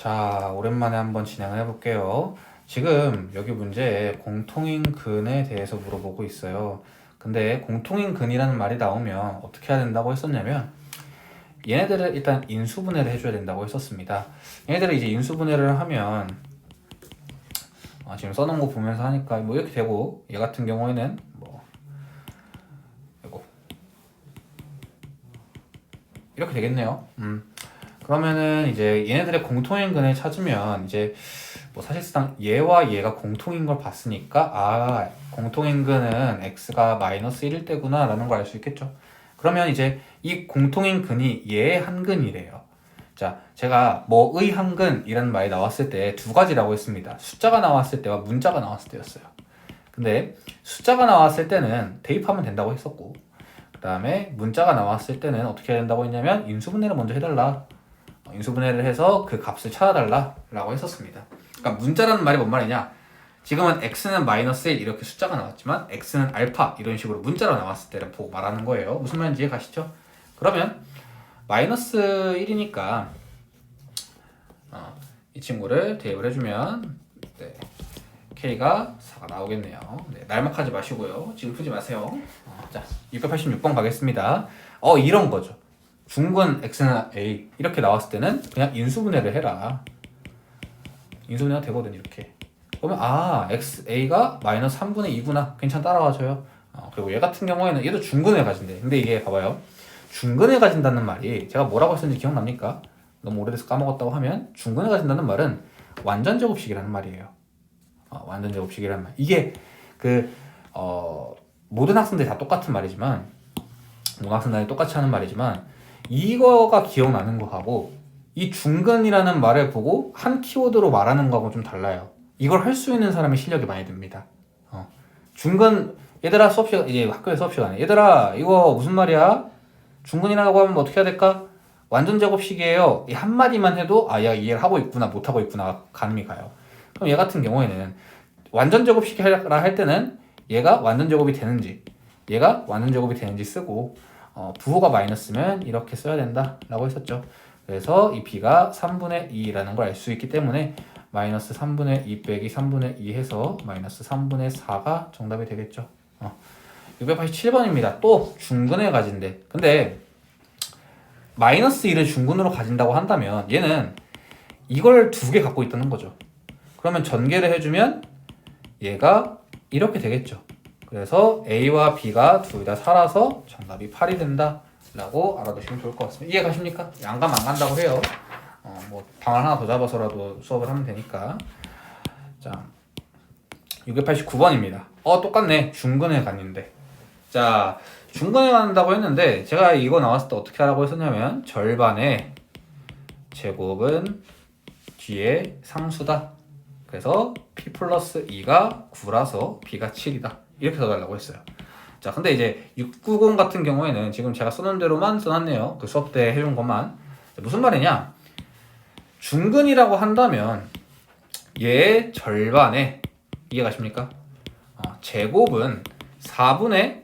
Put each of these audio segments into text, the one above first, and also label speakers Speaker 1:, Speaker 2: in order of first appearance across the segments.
Speaker 1: 자, 오랜만에 한번 진행을 해볼게요. 지금 여기 문제에 공통인 근에 대해서 물어보고 있어요. 근데 공통인 근이라는 말이 나오면 어떻게 해야 된다고 했었냐면 얘네들을 일단 인수분해를 해줘야 된다고 했었습니다. 얘네들을 이제 인수분해를 하면 지금 써놓은 거 보면서 하니까 뭐 이렇게 되고, 얘 같은 경우에는 뭐 이거 이렇게 되겠네요. 그러면은 이제 얘네들의 공통인 근을 찾으면 이제 뭐 사실상 얘와 얘가 공통인 걸 봤으니까 공통인 근은 x가 마이너스 1일 때구나 라는 걸 알 수 있겠죠. 그러면 이제 이 공통인 근이 얘의 한 근이래요. 자, 제가 뭐의 한 근이라는 말이 나왔을 때 두 가지라고 했습니다. 숫자가 나왔을 때와 문자가 나왔을 때였어요. 근데 숫자가 나왔을 때는 대입하면 된다고 했었고, 그 다음에 문자가 나왔을 때는 어떻게 해야 된다고 했냐면 인수분해를 먼저 해달라, 인수분해를 해서 그 값을 찾아달라 라고 했었습니다. 그러니까 문자라는 말이 뭔 말이냐, 지금은 x는 마이너스 1 이렇게 숫자가 나왔지만 x는 알파 이런 식으로 문자로 나왔을 때를 보고 말하는 거예요. 무슨 말인지 이해 가시죠? 그러면 마이너스 1이니까 이 친구를 대입을 해주면 k가 4가 나오겠네요. 날막하지 마시고요. 지금 푸지 마세요. 자, 686번 가겠습니다. 이런 거죠. 중근 x는 a 이렇게 나왔을 때는 그냥 인수분해를 해라. 인수분해가 되거든 이렇게. 그러면 a가 마이너스 3분의 2구나. 괜찮아, 따라와줘요. 그리고 얘 같은 경우에는 얘도 중근을 가진대. 근데 이게 봐봐요. 중근을 가진다는 말이 제가 뭐라고 했었는지 기억납니까? 너무 오래돼서 까먹었다고 하면 중근을 가진다는 말은 완전제곱식이라는 말이에요. 완전제곱식이라는 말. 이게 모든 학생들이 다 똑같은 말이지만, 모든 학생들이 똑같이 하는 말이지만, 이거가 기억나는 거하고 이 중근이라는 말을 보고 한 키워드로 말하는 거하고 좀 달라요. 이걸 할 수 있는 사람의 실력이 많이 듭니다. 중근, 얘들아 이제 학교에 수업 시간에 얘들아 이거 무슨 말이야? 중근이라고 하면 어떻게 해야 될까? 완전제곱식이에요. 이 한마디만 해도 얘가 이해를 하고 있구나 못하고 있구나 가늠이 가요. 그럼 얘 같은 경우에는 완전제곱식이라 할 때는 얘가 완전제곱이 되는지 얘가 완전제곱이 되는지 쓰고, 부호가 마이너스면 이렇게 써야 된다 라고 했었죠. 그래서 이 b가 3분의 2라는 걸 알 수 있기 때문에 마이너스 3분의 2 빼기 3분의 2 해서 마이너스 3분의 4가 정답이 되겠죠. 687번입니다. 또 중근을 가진대. 근데 마이너스 1을 중근으로 가진다고 한다면 얘는 이걸 두 개 갖고 있다는 거죠. 그러면 전개를 해주면 얘가 이렇게 되겠죠. 그래서 A와 B가 둘 다 살아서 정답이 8이 된다 라고 알아두시면 좋을 것 같습니다. 이해 가십니까? 안 가면 안 간다고 해요. 뭐 방을 하나 더 잡아서라도 수업을 하면 되니까. 자, 689번입니다. 똑같네. 중근에 갔는데. 자, 중근에 간다고 했는데 제가 이거 나왔을 때 어떻게 하라고 했었냐면 절반의 제곱은 뒤에 상수다. 그래서 p 플러스 2가 9라서 b가 7이다. 이렇게 써달라고 했어요. 자, 근데 이제 690 같은 경우에는 지금 제가 써놓은 대로만 써놨네요. 그 수업 때 해준 것만. 무슨 말이냐? 중근이라고 한다면 얘의 절반에, 이해가십니까? 제곱은 4분의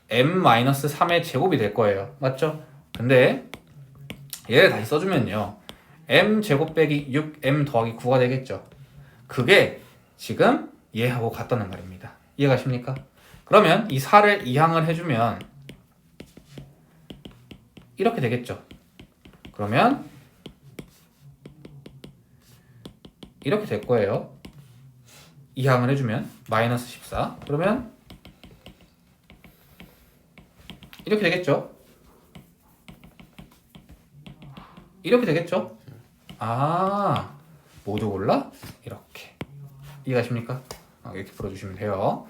Speaker 1: m-3의 제곱이 될 거예요. 맞죠? 근데 얘를 다시 써주면요. m제곱 빼기 6m 더하기 9가 되겠죠. 그게 지금 얘하고 같다는 말입니다. 이해가십니까? 그러면 이 4를 이항을 해주면 이렇게 되겠죠. 그러면 이렇게 될 거예요. 이항을 해주면 마이너스 14. 그러면 이렇게 되겠죠. 이렇게 되겠죠. 모두 골라? 이렇게. 이해가십니까? 이렇게 풀어주시면 돼요.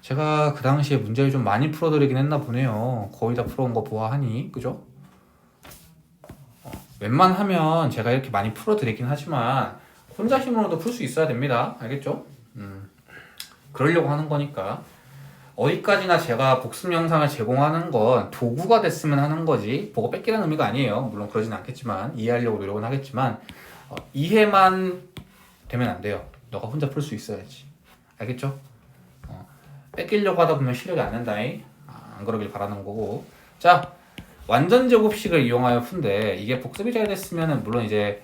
Speaker 1: 제가 그 당시에 문제를 좀 많이 풀어드리긴 했나 보네요. 거의 다 풀어온 거 보아하니, 그죠? 웬만하면 제가 이렇게 많이 풀어드리긴 하지만 혼자 힘으로도 풀 수 있어야 됩니다. 알겠죠? 그러려고 하는 거니까. 어디까지나 제가 복습 영상을 제공하는 건 도구가 됐으면 하는 거지 보고 뺏기라는 의미가 아니에요. 물론 그러진 않겠지만, 이해하려고 노력은 하겠지만, 이해만 되면 안 돼요. 너가 혼자 풀 수 있어야지. 알겠죠? 뺏기려고 하다 보면 실력이 안 된다잉. 안 그러길 바라는 거고. 자, 완전제곱식을 이용하여 푼데 이게 복습이 잘 됐으면 물론 이제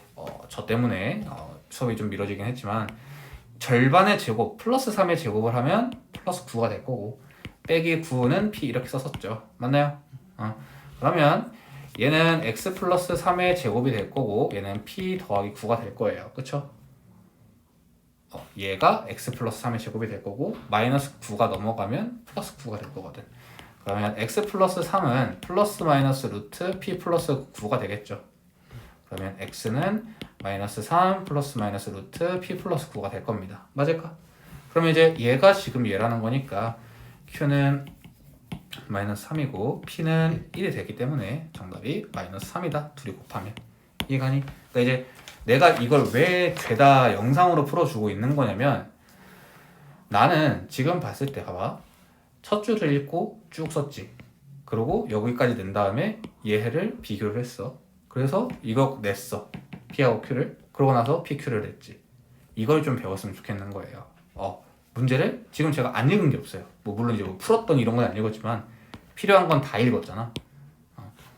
Speaker 1: 저 때문에 수업이 좀 미뤄지긴 했지만 절반의 제곱 플러스 3의 제곱을 하면 플러스 9가 될 거고 빼기 9는 p 이렇게 썼었죠. 맞나요? 그러면 얘는 x 플러스 3의 제곱이 될 거고 얘는 p 더하기 9가 될 거예요. 그쵸? 얘가 x 플러스 3의 제곱이 될 거고 마이너스 9가 넘어가면 플러스 9가 될 거거든. 그러면 x 플러스 3은 플러스 마이너스 루트 p 플러스 9가 되겠죠. 그러면 x는 마이너스 3 플러스 마이너스 루트 p 플러스 9가 될 겁니다. 맞을까? 그러면 이제 얘가 지금 얘라는 거니까 q는 마이너스 3이고 p는 1이 되기 때문에 정답이 마이너스 3이다. 둘이 곱하면. 이해가니? 그러니까 이제 내가 이걸 왜 죄다 영상으로 풀어주고 있는 거냐면 나는 지금 봤을 때 봐봐. 첫 줄을 읽고 쭉 썼지. 그리고 여기까지 낸 다음에 얘를 비교를 했어. 그래서 이거 냈어. P하고 Q를. 그러고 나서 PQ를 냈지. 이걸 좀 배웠으면 좋겠는 거예요. 문제를 지금 제가 안 읽은 게 없어요. 뭐 물론 이제 뭐 풀었던 이런 건 안 읽었지만 필요한 건 다 읽었잖아.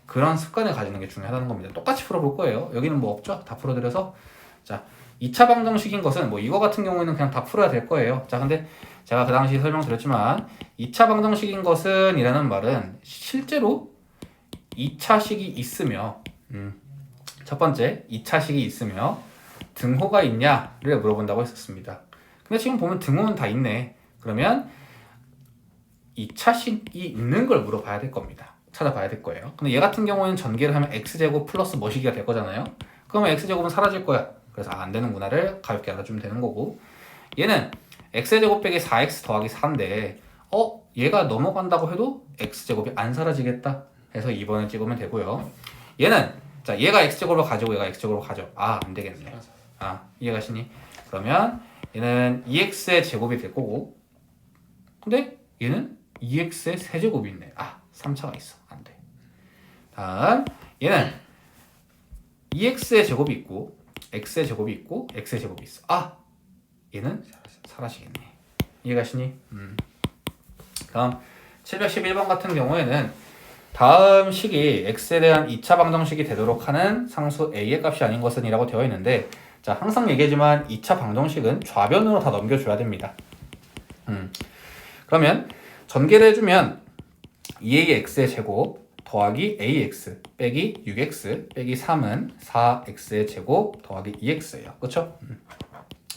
Speaker 1: 그런 습관을 가지는 게 중요하다는 겁니다. 똑같이 풀어볼 거예요. 여기는 뭐 없죠? 다 풀어드려서 자 2차 방정식인 것은 뭐 이거 같은 경우에는 그냥 다 풀어야 될 거예요. 자 근데 제가 그 당시 설명드렸지만 2차 방정식인 것은 이라는 말은 실제로 2차식이 있으며 첫 번째 2차식이 있으며 등호가 있냐를 물어본다고 했었습니다. 근데 지금 보면 등호는 다 있네. 그러면 2차식이 있는 걸 물어봐야 될 겁니다. 찾아봐야 될 거예요. 근데 얘 같은 경우에는 전개를 하면 x제곱 플러스 뭐시기가 될 거잖아요. 그러면 x제곱은 사라질 거야. 그래서 안 되는구나를 가볍게 알아주면 되는 거고 얘는 x제곱 빼기 4x 더하기 4인데 얘가 넘어간다고 해도 x제곱이 안 사라지겠다 해서 2번을 찍으면 되고요. 얘는 자 얘가 x제곱으로 가지고 얘가 x제곱으로 가져. 안 되겠네. 이해가시니? 그러면 얘는 2x의 제곱이 될 거고 근데 얘는 2x의 세제곱이 있네. 3차가 있어. 안 돼. 다음 얘는 2x의 제곱이 있고 x의 제곱이 있고 x의 제곱이 있어. 얘는 사라지겠네. 이해가시니? 다음 711번 같은 경우에는 다음 식이 x에 대한 2차 방정식이 되도록 하는 상수 a의 값이 아닌 것은 이라고 되어 있는데 자 항상 얘기하지만 2차 방정식은 좌변으로 다 넘겨줘야 됩니다. 그러면 전개를 해주면 2ax의 제곱 더하기 ax 빼기 6x 빼기 3은 4x의 제곱 더하기 2x예요. 그쵸?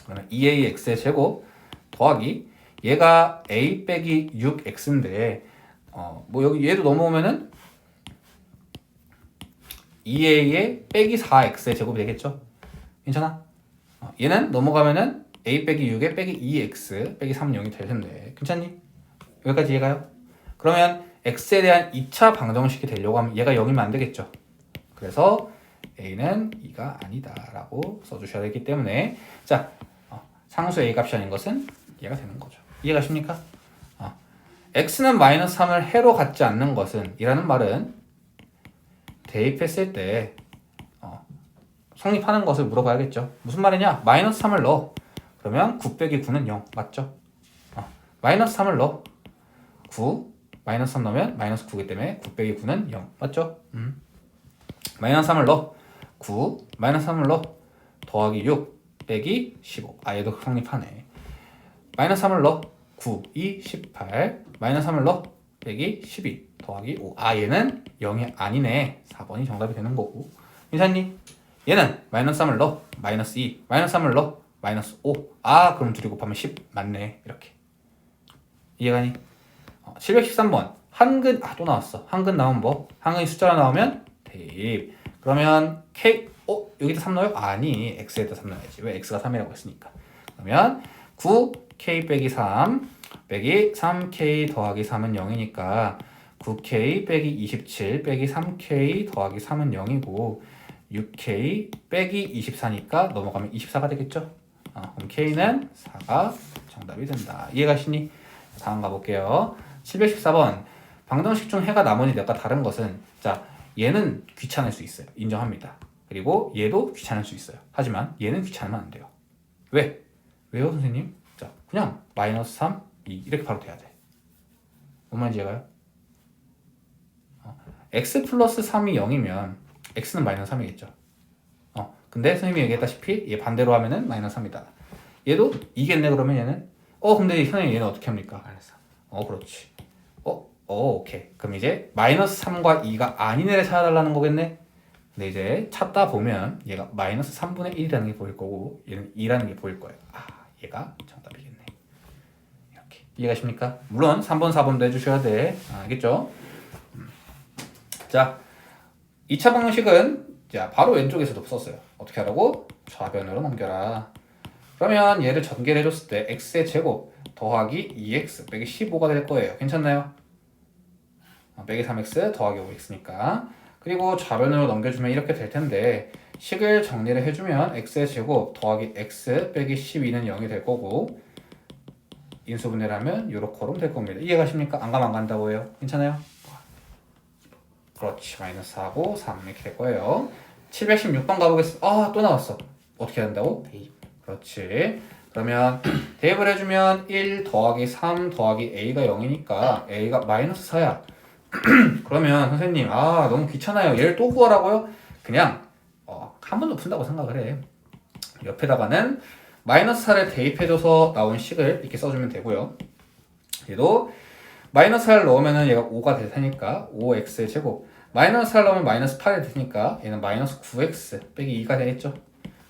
Speaker 1: 그러면 2ax의 제곱 더하기 얘가 a 빼기 6x인데 뭐 여기 얘도 넘어오면은 2a의 빼기 4x의 제곱이 되겠죠? 괜찮아? 얘는 넘어가면은 a 빼기 6에 빼기 2x 빼기 3은 0이 될 텐데 괜찮니? 여기까지 이해가요? 그러면 x에 대한 2차 방정식이 되려고 하면 얘가 0이면 안 되겠죠? 그래서 a는 2가 아니다 라고 써주셔야 되기 때문에 자 상수 a 값이 아닌 것은 얘가 되는 거죠. 이해가십니까? x는 마이너스 3을 해로 갖지 않는 것은 이라는 말은 대입했을 때 성립하는 것을 물어봐야겠죠. 무슨 말이냐? 마이너스 3을 넣어. 그러면 9 빼기 9는 0 맞죠? 마이너스 3을 넣어. 9 마이너스 3 넣으면 마이너스 9이기 때문에 9 빼기 9는 0 맞죠? 마이너스 3을 넣어. 9 마이너스 3을 넣어. 더하기 6 빼기 15 얘도 성립하네. 마이너스 3을 넣어. 9 2 18 마이너스 3을 넣어. 빼기 12 더하기 5 얘는 0이 아니네. 4번이 정답이 되는 거고 괜찮니? 얘는 마이너스 3을 넣어. 마이너스 2 마이너스 3을 넣어. 마이너스 5 그럼 둘이 곱하면 10 맞네. 이렇게 이해가니? 713번 한근 또 나왔어. 한근 나오면 뭐? 한근이 숫자로 나오면 대입. 그러면 k 여기다 3 넣어요? 아니 x에다 3 넣어야지. 왜 x가 3이라고 했으니까. 그러면 9k 빼기 3 빼기 3k 더하기 3은 0이니까 9k 빼기 27 빼기 3k 더하기 3은 0이고 6k 빼기 24니까 넘어가면 24가 되겠죠? 그럼 k는 4가 정답이 된다. 이해가시니? 다음 가볼게요. 714번 방정식 중 해가 나머지 넷과 다른 것은 자 얘는 귀찮을 수 있어요. 인정합니다. 그리고 얘도 귀찮을 수 있어요. 하지만 얘는 귀찮으면 안 돼요. 왜? 왜요 선생님? 자 그냥 마이너스 3, 2 이렇게 바로 돼야 돼. 뭔 말인지 이해가요? x 플러스 3이 0이면 x는 마이너스 3이겠죠. 근데 선생님이 얘기했다시피 얘 반대로 하면은 마이너스 3이다. 얘도 2겠네 그러면 얘는 근데 선생님 얘는 어떻게 합니까?
Speaker 2: 마이너스 3.
Speaker 1: 그렇지. 오케이. 그럼 이제 마이너스 3과 2가 아닌 애를 찾아달라는 거겠네? 근데 이제 찾다 보면 얘가 마이너스 3분의 1이라는 게 보일 거고 얘는 2라는 게 보일 거예요. 얘가 정답이겠네. 이렇게. 이해가십니까? 물론 3번, 4번도 해주셔야 돼. 알겠죠? 자, 2차 방식은 자 바로 왼쪽에서도 썼어요. 어떻게 하라고? 좌변으로 넘겨라. 그러면 얘를 전개를 해줬을 때 x의 제곱 더하기 2x 빼기 15가 될 거예요. 괜찮나요? 빼기 3x 더하기 5x니까. 그리고 좌변으로 넘겨주면 이렇게 될 텐데 식을 정리를 해주면 x의 제곱 더하기 x 빼기 12는 0이 될 거고 인수분해를 하면 요렇게로 될 겁니다. 이해가십니까? 안 가면 안 간다고요. 괜찮아요? 그렇지. 마이너스 4하고 3 이렇게 될 거예요. 716번 가보겠습니다. 또 나왔어. 어떻게 한다고?
Speaker 2: 대입.
Speaker 1: 그렇지. 그러면 대입을 해주면 1 더하기 3 더하기 a가 0이니까 a가 마이너스 4야. 그러면 선생님 너무 귀찮아요. 얘를 또 구하라고요? 그냥 한 번도 푼다고 생각을 해. 옆에다가는 마이너스 4를 대입해줘서 나온 식을 이렇게 써주면 되고요. 얘도 마이너스 4를 넣으면 얘가 5가 될 테니까 5x의 제곱 마이너스 4를 넣으면 마이너스 8이 될 테니까 얘는 마이너스 9x 빼기 2가 되겠죠.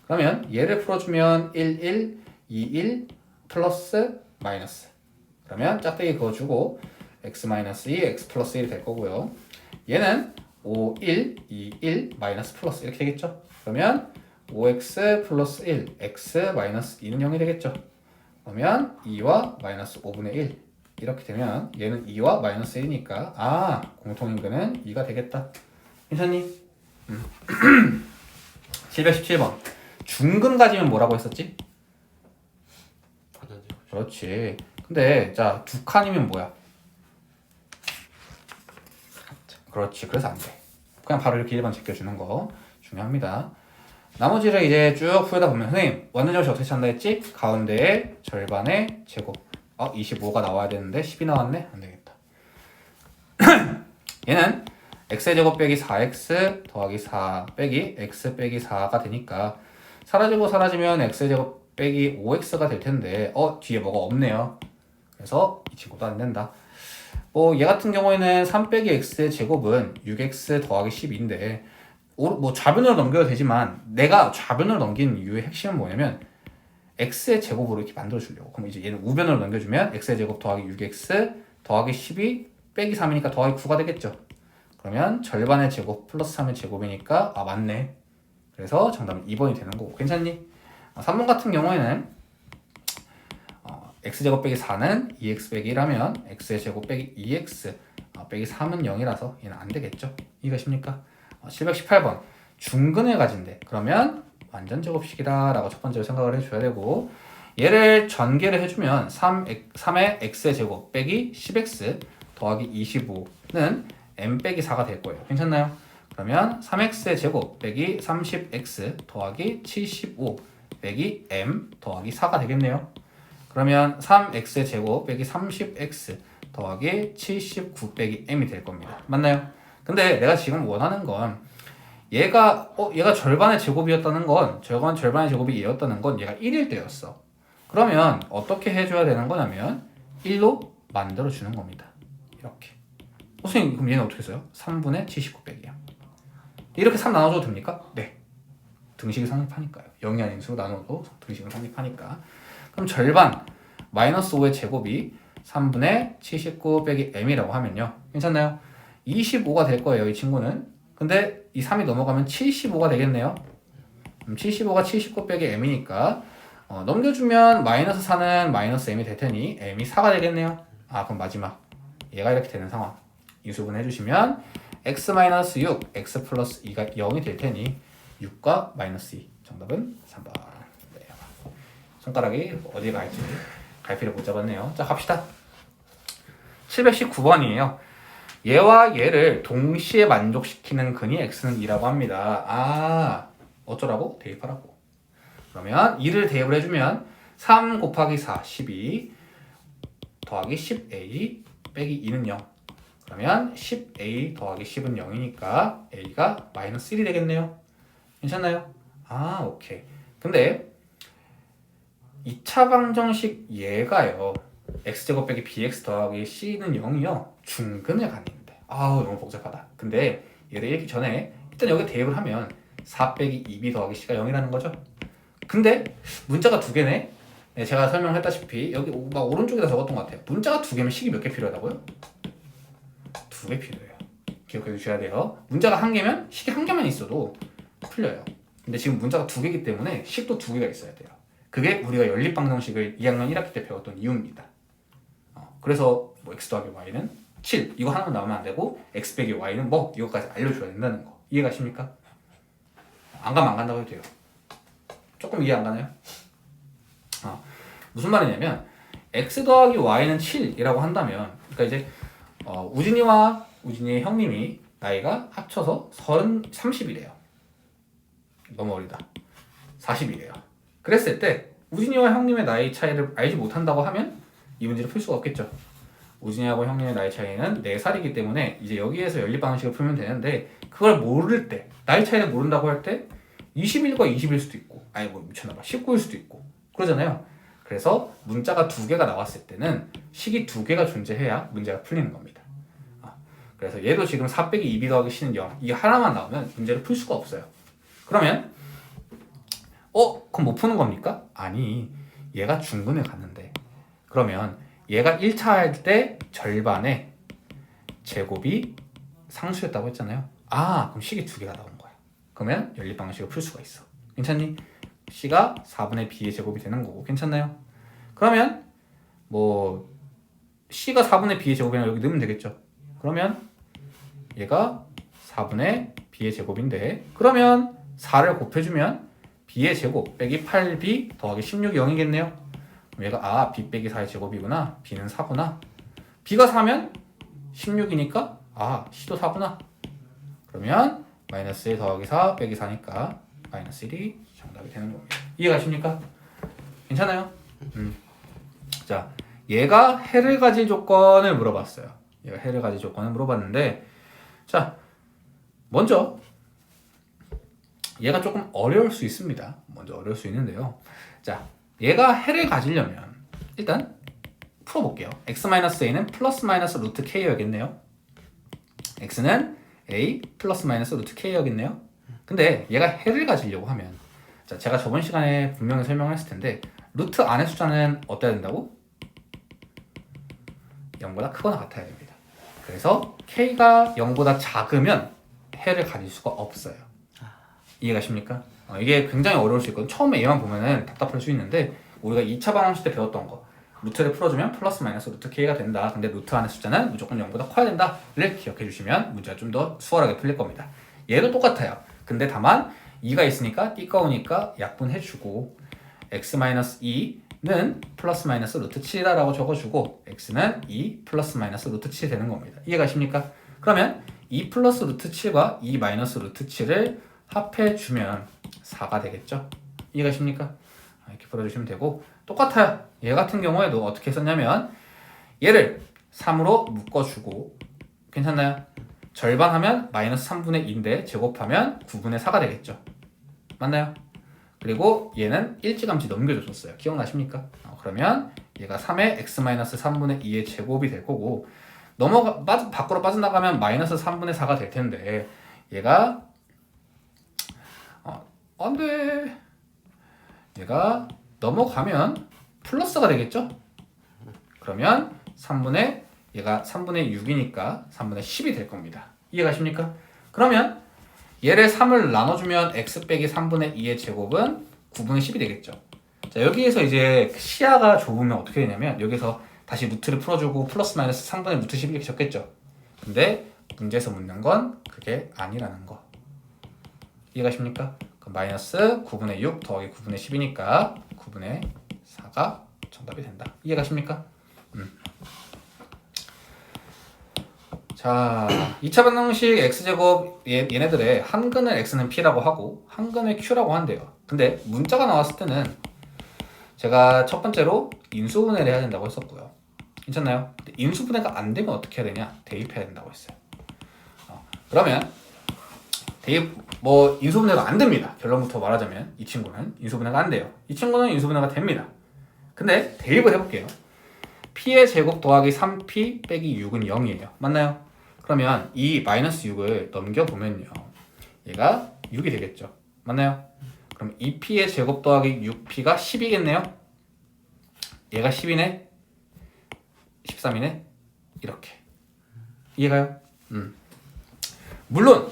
Speaker 1: 그러면 얘를 풀어주면 1, 1, 2, 1 플러스 마이너스 그러면 짝대기 그어주고 x 마이너스 2, x 플러스 1이 될 거고요. 얘는 5, 1, 2, 1 마이너스 플러스 이렇게 되겠죠. 그러면 5x 플러스 1, x 마이너스 2는 0이 되겠죠. 그러면 2와 마이너스 5분의 1 이렇게 되면 얘는 2와 마이너스 1이니까 공통인근은 2가 되겠다. 괜찮니? 717번 중근 가지면 뭐라고 했었지?
Speaker 2: 반전제곱.
Speaker 1: 그렇지. 근데 자 두 칸이면 뭐야? 그렇지. 그래서 안 돼. 그냥 바로 이렇게 1번 제껴주는 거 중요합니다. 나머지를 이제 쭉 풀다 보면 선생님 완전점수 어떻게 찾는다 했지? 가운데에 절반의 제곱 25가 나와야 되는데 10이 나왔네? 안 되겠다. 얘는 x의 제곱 빼기 4x 더하기 4 빼기 x 빼기 4가 되니까 사라지고 사라지면 x의 제곱 빼기 5x가 될 텐데 뒤에 뭐가 없네요. 그래서 이 친구도 안 된다. 얘 같은 경우에는 3 빼기 x의 제곱은 6x 더하기 10인데 좌변으로 넘겨도 되지만 내가 좌변으로 넘긴 이유의 핵심은 뭐냐면 x의 제곱으로 이렇게 만들어 주려고. 그럼 이제 얘는 우변으로 넘겨주면 x의 제곱 더하기 6x 더하기 12 빼기 3이니까 더하기 9가 되겠죠. 그러면 절반의 제곱 플러스 3의 제곱이니까 맞네. 그래서 정답은 2번이 되는 거고. 괜찮니? 3번 같은 경우에는 x제곱 빼기 4는 2x 빼기 1하면 x의 제곱 빼기 2x 빼기 3은 0이라서 얘는 안 되겠죠. 이해가십니까? 718번 중근을 가진대. 그러면 완전 제곱식이다 라고 첫 번째로 생각을 해줘야 되고 얘를 전개를 해주면 3의 x의 제곱 빼기 10x 더하기 25는 m 빼기 4가 될 거예요. 괜찮나요? 그러면 3x의 제곱 빼기 30x 더하기 75 빼기 m 더하기 4가 되겠네요. 그러면 3x의 제곱 빼기 30x 더하기 79 빼기 m이 될 겁니다. 맞나요? 근데 내가 지금 원하는 건 얘가 절반의 제곱이었다는 건 절반의 제곱이 얘였다는 건 얘가 1일 때였어. 그러면 어떻게 해줘야 되는 거냐면 1로 만들어 주는 겁니다. 이렇게. 선생님 그럼 얘는 어떻게 써요? 3분의 79 빼기야. 이렇게 3 나눠줘도 됩니까? 네. 등식이 성립하니까요. 0이 아닌 수로 나눠도 등식은 성립하니까. 그럼 절반 마이너스 5의 제곱이 3분의 79 빼기 m이라고 하면요. 괜찮나요? 25가 될 거예요. 이 친구는. 근데 이 3이 넘어가면 75가 되겠네요. 75가 79 빼기 m이니까 넘겨주면 마이너스 4는 마이너스 m이 될 테니 m이 4가 되겠네요. 그럼 마지막 얘가 이렇게 되는 상황 인수분 해주시면 x-6 x 플러스 2가 0이 될 테니 6과 마이너스 2 정답은 3번. 네. 손가락이 어디에 갈지 갈피를 못 잡았네요. 자 갑시다. 719번이에요. 얘와 얘를 동시에 만족시키는 근이 x는 2라고 합니다. 어쩌라고? 대입하라고. 그러면 2를 대입을 해주면 3 곱하기 4, 12 더하기 10a 빼기 2는 0. 그러면 10a 더하기 10은 0이니까 a가 마이너스 1이 되겠네요. 괜찮나요? 오케이. 근데 2차 방정식 얘가요. x제곱 빼기 bx 더하기 c는 0이요. 중근을 갖는데. 너무 복잡하다. 근데 얘를 읽기 전에 일단 여기 대입을 하면 4 빼기 2b 더하기 c가 0이라는 거죠. 근데 문자가 두 개네. 네, 제가 설명했다시피 여기 막 오른쪽에다 적었던 것 같아요. 문자가 두 개면 식이 몇 개 필요하다고요? 두 개 필요해요. 기억해 주셔야 돼요. 문자가 한 개면 식이 한 개만 있어도 풀려요. 근데 지금 문자가 두 개이기 때문에 식도 두 개가 있어야 돼요. 그게 우리가 연립방정식을 2학년 1학기 때 배웠던 이유입니다. 그래서 뭐 x 더하기 y는 7 이거 하나만 나오면 안 되고 x 빼기 y는 뭐 이거까지 알려줘야 된다는 거 이해가십니까? 안 가면 안 간다고 해도 돼요. 조금 이해 안 가나요? 무슨 말이냐면 x 더하기 y는 7이라고 한다면 그러니까 이제 우진이와 우진이의 형님이 나이가 합쳐서 30이래요. 너무 어리다. 40이래요. 그랬을 때 우진이와 형님의 나이 차이를 알지 못한다고 하면 이 문제를 풀 수가 없겠죠. 우진이하고 형님의 나이 차이는 4살이기 때문에 이제 여기에서 연립방식을 풀면 되는데 그걸 모를 때 나이 차이를 모른다고 할 때 21과 20일 수도 있고 미쳤나봐 19일 수도 있고 그러잖아요. 그래서 문자가 두 개가 나왔을 때는 식이 두 개가 존재해야 문제가 풀리는 겁니다. 그래서 얘도 지금 4 빼기 2b 더하기 c는 0 이게 하나만 나오면 문제를 풀 수가 없어요. 그러면 그럼 못 푸는 겁니까? 아니 얘가 중근을 갔는데 그러면 얘가 1차 할 때 절반의 제곱이 상수였다고 했잖아요. 그럼 식이 두 개가 나온 거야. 그러면 연립방식을 풀 수가 있어. 괜찮니? c가 4분의 b의 제곱이 되는 거고 괜찮나요? 그러면 뭐 c가 4분의 b의 제곱이랑 여기 넣으면 되겠죠. 그러면 얘가 4분의 b의 제곱인데 그러면 4를 곱해주면 b의 제곱 빼기 8b 더하기 16이 0이겠네요. 얘가 b 빼기 4의 제곱이구나. b는 4구나. b가 4면 16이니까 c도 4구나. 그러면 마이너스 1 더하기 4 빼기 4니까 마이너스 1이 정답이 되는 겁니다. 이해가십니까? 괜찮아요? 자, 얘가 해를 가질 조건을 물어봤어요. 얘가 해를 가질 조건을 물어봤는데 자, 먼저 얘가 조금 어려울 수 있습니다. 먼저 어려울 수 있는데요. 자, 얘가 해를 가지려면 일단 풀어볼게요. x-a는 플러스 마이너스 루트 k여겠네요. x는 a 플러스 마이너스 루트 k여겠네요. 근데 얘가 해를 가지려고 하면 자, 제가 저번 시간에 분명히 설명했을 텐데 루트 안의 숫자는 어때야 된다고? 0보다 크거나 같아야 됩니다. 그래서 k가 0보다 작으면 해를 가질 수가 없어요. 이해가십니까? 이게 굉장히 어려울 수 있거든. 처음에 얘만 보면은 답답할 수 있는데 우리가 2차 방정식 때 배웠던 거 루트를 풀어주면 플러스 마이너스 루트 k가 된다. 근데 루트 안의 숫자는 무조건 0보다 커야 된다를 기억해 주시면 문제가 좀 더 수월하게 풀릴 겁니다. 얘도 똑같아요. 근데 다만 2가 있으니까 띠꺼우니까 약분해주고 x-2는 플러스 마이너스 루트 7이다라고 적어주고 x는 2 플러스 마이너스 루트 7이 되는 겁니다. 이해가십니까? 그러면 2 플러스 루트 7과 2 마이너스 루트 7을 합해주면 4가 되겠죠? 이해가십니까? 이렇게 풀어주시면 되고 똑같아요. 얘 같은 경우에도 어떻게 썼냐면 얘를 3으로 묶어주고 괜찮나요? 절반하면 마이너스 3분의 2인데 제곱하면 9분의 4가 되겠죠? 맞나요? 그리고 얘는 일찌감치 넘겨줬었어요. 기억나십니까? 그러면 얘가 3의 x-3분의 2의 제곱이 될 거고 밖으로 빠져나가면 마이너스 3분의 4가 될 텐데 얘가 안돼 얘가 넘어가면 플러스가 되겠죠? 그러면 얘가 3분의 6이니까 3분의 10이 될 겁니다. 이해가십니까? 그러면 얘를 3을 나눠주면 x 빼기 3분의 2의 제곱은 9분의 10이 되겠죠. 자, 여기에서 이제 시야가 좁으면 어떻게 되냐면 여기서 다시 루트를 풀어주고 플러스 마이너스 3분의 루트 10 이렇게 적겠죠. 근데 문제에서 묻는 건 그게 아니라는 거. 이해가십니까? 그럼 마이너스 9분의 6 더하기 9분의 10이니까 9분의 4가 정답이 된다. 이해가십니까? 자, 2차 방정식 x제곱 얘네들의 한근을 x는 p라고 하고 한근을 q라고 한대요. 근데 문자가 나왔을 때는 제가 첫 번째로 인수분해를 해야 된다고 했었고요. 괜찮나요? 근데 인수분해가 안 되면 어떻게 해야 되냐? 대입해야 된다고 했어요. 그러면 뭐 인수분해가 안 됩니다. 결론부터 말하자면 이 친구는 인수분해가 안 돼요. 이 친구는 인수분해가 됩니다. 근데 대입을 해볼게요. p의 제곱 더하기 3p 빼기 6은 0이에요. 맞나요? 그러면 이 마이너스 6을 넘겨보면요. 얘가 6이 되겠죠. 맞나요? 그럼 2p의 제곱 더하기 6p가 10이겠네요. 얘가 10이네. 13이네. 이렇게. 이해가요? 물론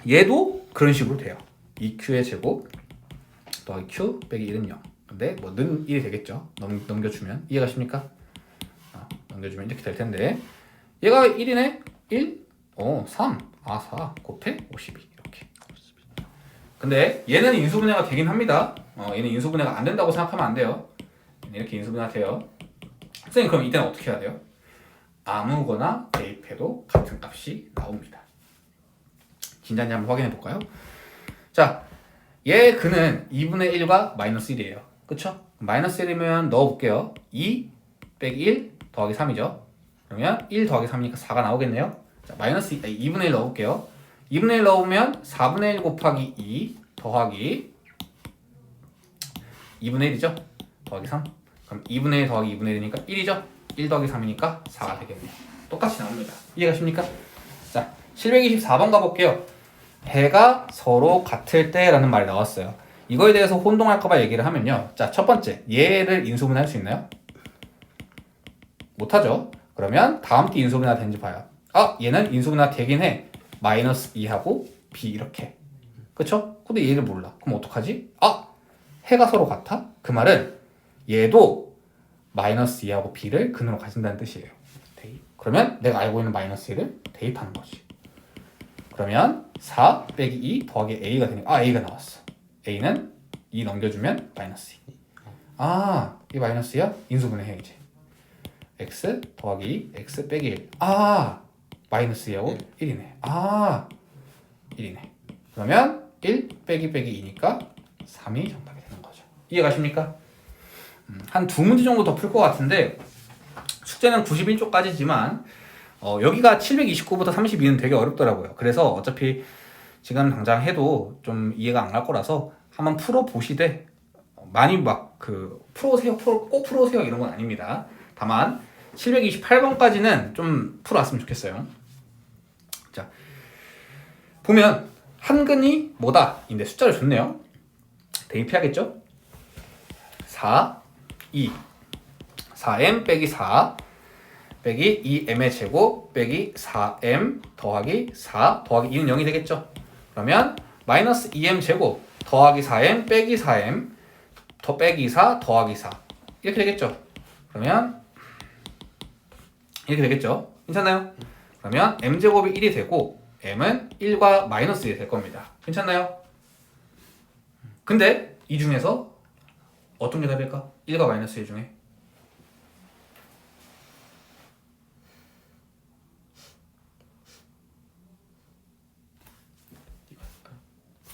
Speaker 1: 얘도 그런 식으로 돼요. 2q의 제곱 더하기 q 빼기 1은 0. 근데 뭐 는 1이 되겠죠. 넘겨주면. 이해가십니까? 넘겨주면 이렇게 될 텐데 얘가 1이네? 1? 3. 4 곱해 52 이렇게. 근데 얘는 인수분해가 되긴 합니다. 얘는 인수분해가 안 된다고 생각하면 안 돼요. 이렇게 인수분해가 돼요. 선생님 그럼 이때는 어떻게 해야 돼요? 아무거나 대입해도 같은 값이 나옵니다. 진짜인지 한번 확인해 볼까요? 자, 얘 근은 2분의 1과 마이너스 1이에요. 그쵸? 마이너스 1이면 넣어볼게요. 2 빼기 1 더하기 3이죠. 그러면 1 더하기 3이니까 4가 나오겠네요. 자, 마이너스 2분의 1 넣어볼게요. 2분의 1 넣으면 4분의 1 곱하기 2 더하기 2분의 1이죠. 더하기 3. 그럼 2분의 1 더하기 2분의 1이니까 1이죠. 1 더하기 3이니까 4가 되겠네요. 똑같이 나옵니다. 이해가십니까? 자, 724번 가볼게요. 해가 서로 같을 때 라는 말이 나왔어요. 이거에 대해서 혼동할까봐 얘기를 하면요. 자, 첫 번째, 얘를 인수분해할 수 있나요? 못하죠. 그러면 다음 게 인수분해가 되는지 봐요. 얘는 인수분해가 되긴 해. 마이너스 2하고 b 이렇게. 그쵸? 근데 얘를 몰라. 그럼 어떡하지? 해가 서로 같아? 그 말은 얘도 마이너스 2하고 b를 근으로 가진다는 뜻이에요. 대입. 그러면 내가 알고 있는 마이너스 1을 대입하는 거지. 그러면 4 빼기 2 더하기 a가 되니까 a가 나왔어. a는 2 넘겨주면 마이너스 2. 이 마이너스야? 인수분해 해 이제. x 더하기 2 x 빼기 1. 마이너스 2하고 1이네. 1이네. 그러면 1 빼기 2니까 3이 정답이 되는 거죠. 이해가십니까? 한 두 문제 정도 더 풀 것 같은데 숙제는 91쪽까지지만 여기가 729부터 32는 되게 어렵더라고요. 그래서 어차피 지금 당장 해도 좀 이해가 안 갈 거라서 한번 풀어보시되 많이 막 풀어오세요, 꼭 풀어오세요 이런 건 아닙니다. 다만 728번까지는 좀 풀어왔으면 좋겠어요. 자, 보면 한근이 뭐다? 인데 숫자를 줬네요. 대입해야겠죠? 4, 2 4m 빼기 4 빼기 2m의 제곱 빼기 4m 더하기 4 더하기 2는 0이 되겠죠? 그러면 마이너스 2m 제곱 더하기 4m 빼기 4m 더 빼기 4 더하기 4 이렇게 되겠죠? 그러면 이렇게 되겠죠? 괜찮나요? 그러면 m제곱이 1이 되고 m은 1과 마이너스 1이 될 겁니다. 괜찮나요? 근데 이 중에서 어떤 게 답일까? 1과 마이너스 1 중에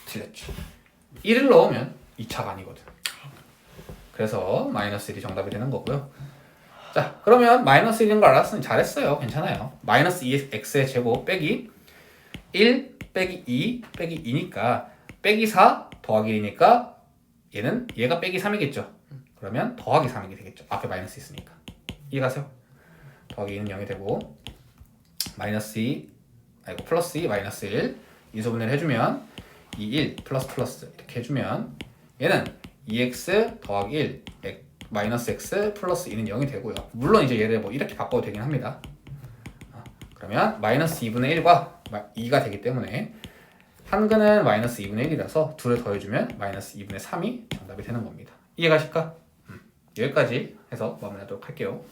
Speaker 1: 틀렸죠. 1을 넣으면 2차가 아니거든. 그래서 마이너스 1이 정답이 되는 거고요. 자, 그러면 마이너스 1인 걸 알았으니 잘했어요. 괜찮아요. 마이너스 2x의 제곱 빼기 1 빼기 2 빼기 2니까 빼기 4 더하기 1이니까 얘가 빼기 3이겠죠. 그러면 더하기 3이 되겠죠. 앞에 마이너스 있으니까. 이해가세요? 더하기 2는 0이 되고 플러스 2 마이너스 1 인수분해를 해주면 1 플러스 이렇게 해주면 얘는 2x 더하기 1 마이너스 x 플러스 2는 0이 되고요. 물론 이제 얘를 뭐 이렇게 바꿔도 되긴 합니다. 그러면 마이너스 2분의 1과 2가 되기 때문에 한근은 마이너스 2분의 1이라서 둘을 더해주면 마이너스 2분의 3이 정답이 되는 겁니다. 이해가실까? 여기까지 해서 마무리하도록 할게요.